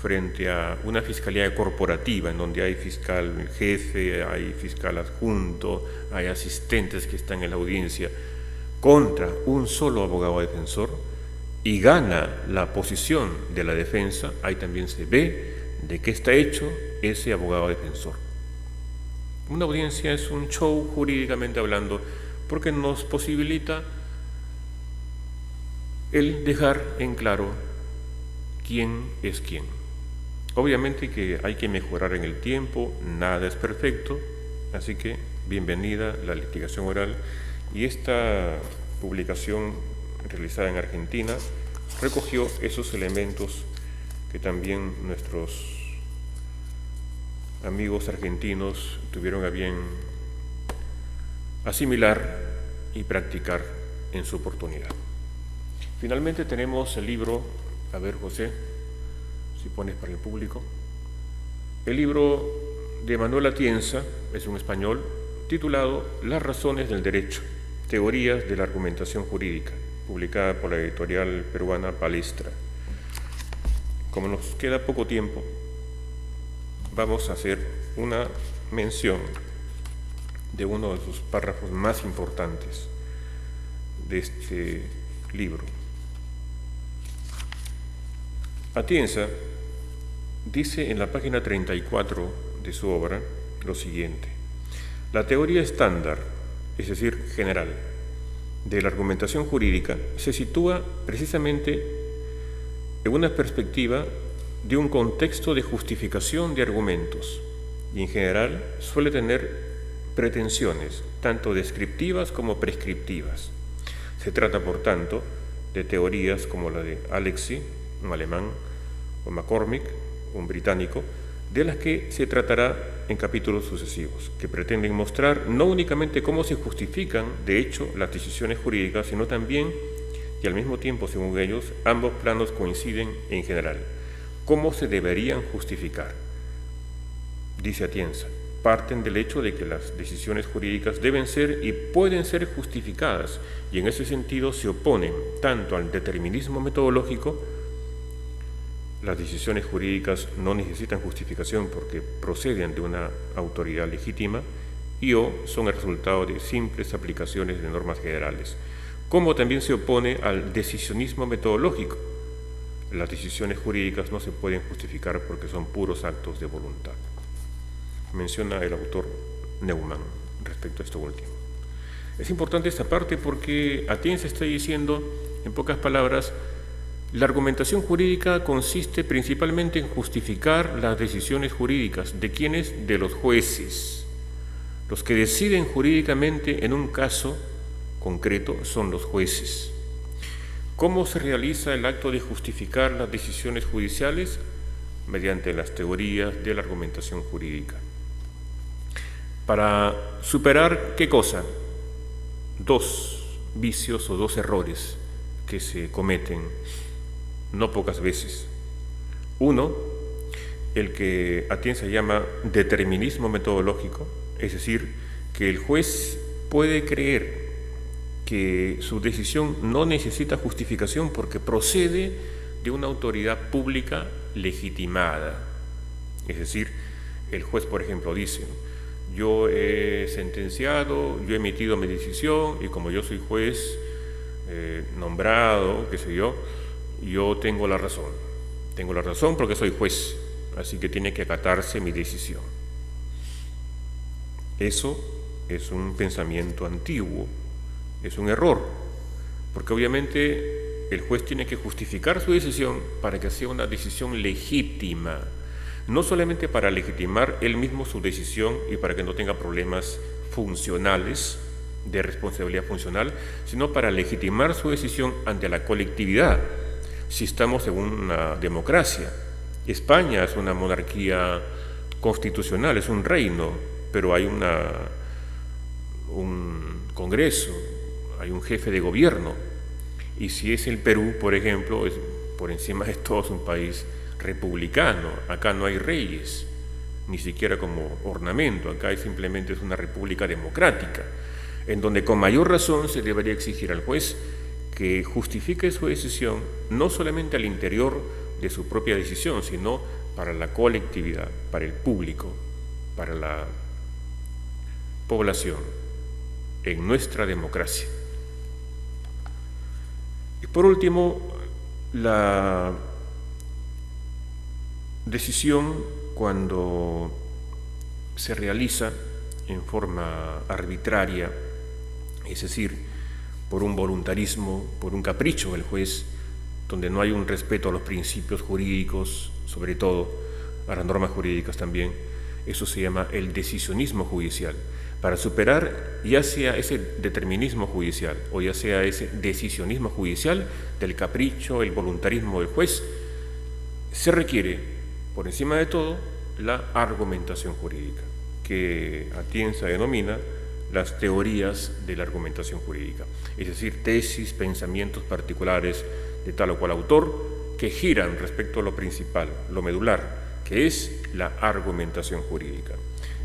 frente a una fiscalía corporativa en donde hay fiscal jefe, hay fiscal adjunto, hay asistentes que están en la audiencia, contra un solo abogado defensor, y gana la posición de la defensa, ahí también se ve de qué está hecho ese abogado defensor. Una audiencia es un show jurídicamente hablando porque nos posibilita el dejar en claro quién es quién. Obviamente que hay que mejorar en el tiempo, nada es perfecto, así que bienvenida la litigación oral, y esta publicación realizada en Argentina recogió esos elementos que también nuestros amigos argentinos tuvieron a bien asimilar y practicar en su oportunidad. Finalmente tenemos el libro, a ver José, si pones para el público, el libro de Manuel Atienza, es un español, titulado Las razones del derecho, teorías de la argumentación jurídica, publicada por la editorial peruana Palestra. Como nos queda poco tiempo, vamos a hacer una mención de uno de sus párrafos más importantes de este libro. Atienza dice en la página 34 de su obra lo siguiente: la teoría estándar, es decir, general, de la argumentación jurídica se sitúa precisamente en una perspectiva de un contexto de justificación de argumentos y en general suele tener pretensiones tanto descriptivas como prescriptivas. Se trata, por tanto, de teorías como la de Alexy, un alemán, o McCormick, un británico, de las que se tratará en capítulos sucesivos, que pretenden mostrar no únicamente cómo se justifican, de hecho, las decisiones jurídicas, sino también, y al mismo tiempo, según ellos, ambos planos coinciden en general, cómo se deberían justificar. Dice Atienza, parten del hecho de que las decisiones jurídicas deben ser y pueden ser justificadas, y en ese sentido se oponen tanto al determinismo metodológico. Las decisiones jurídicas no necesitan justificación porque proceden de una autoridad legítima y o son el resultado de simples aplicaciones de normas generales, como también se opone al decisionismo metodológico. Las decisiones jurídicas no se pueden justificar porque son puros actos de voluntad. Menciona el autor Neumann respecto a esto último. Es importante esta parte porque Atienza está diciendo, en pocas palabras, la argumentación jurídica consiste principalmente en justificar las decisiones jurídicas. ¿De quiénes? De los jueces. Los que deciden jurídicamente en un caso concreto son los jueces. ¿Cómo se realiza el acto de justificar las decisiones judiciales? Mediante las teorías de la argumentación jurídica. Para superar, ¿qué cosa? Dos vicios o dos errores que se cometen no pocas veces. Uno, el que Atienza llama determinismo metodológico, es decir, que el juez puede creer que su decisión no necesita justificación porque procede de una autoridad pública legitimada. Es decir, el juez, por ejemplo, dice: yo he sentenciado, yo he emitido mi decisión y como yo soy juez nombrado, qué sé yo tengo la razón. Tengo la razón porque soy juez, así que tiene que acatarse mi decisión. Eso es un pensamiento antiguo, es un error, porque obviamente el juez tiene que justificar su decisión para que sea una decisión legítima, no solamente para legitimar él mismo su decisión y para que no tenga problemas funcionales, de responsabilidad funcional, sino para legitimar su decisión ante la colectividad. Si estamos en una democracia, España es una monarquía constitucional, es un reino, pero hay un Congreso, hay un jefe de gobierno, y si es el Perú, por ejemplo, es por encima de todo un país republicano. Acá no hay reyes, ni siquiera como ornamento, acá simplemente es una república democrática, en donde con mayor razón se debería exigir al juez que justifique su decisión no solamente al interior de su propia decisión, sino para la colectividad, para el público, para la población, en nuestra democracia. Y por último, la decisión cuando se realiza en forma arbitraria, es decir, por un voluntarismo, por un capricho del juez, donde no hay un respeto a los principios jurídicos, sobre todo a las normas jurídicas también, eso se llama el decisionismo judicial. Para superar ya sea ese determinismo judicial o ya sea ese decisionismo judicial del capricho, el voluntarismo del juez, se requiere, por encima de todo, la argumentación jurídica, que Atienza denomina las teorías de la argumentación jurídica, es decir, tesis, pensamientos particulares de tal o cual autor que giran respecto a lo principal, lo medular, que es la argumentación jurídica.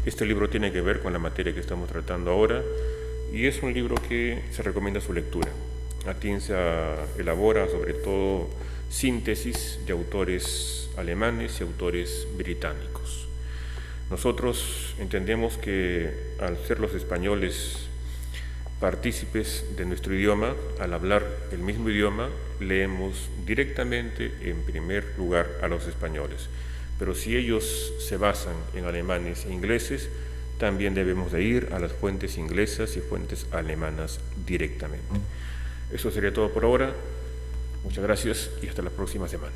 Este libro tiene que ver con la materia que estamos tratando ahora y es un libro que se recomienda su lectura. Atienza elabora sobre todo síntesis de autores alemanes y autores británicos. Nosotros entendemos que al ser los españoles partícipes de nuestro idioma, al hablar el mismo idioma, leemos directamente en primer lugar a los españoles. Pero si ellos se basan en alemanes e ingleses, también debemos de ir a las fuentes inglesas y fuentes alemanas directamente. Eso sería todo por ahora. Muchas gracias y hasta la próxima semana.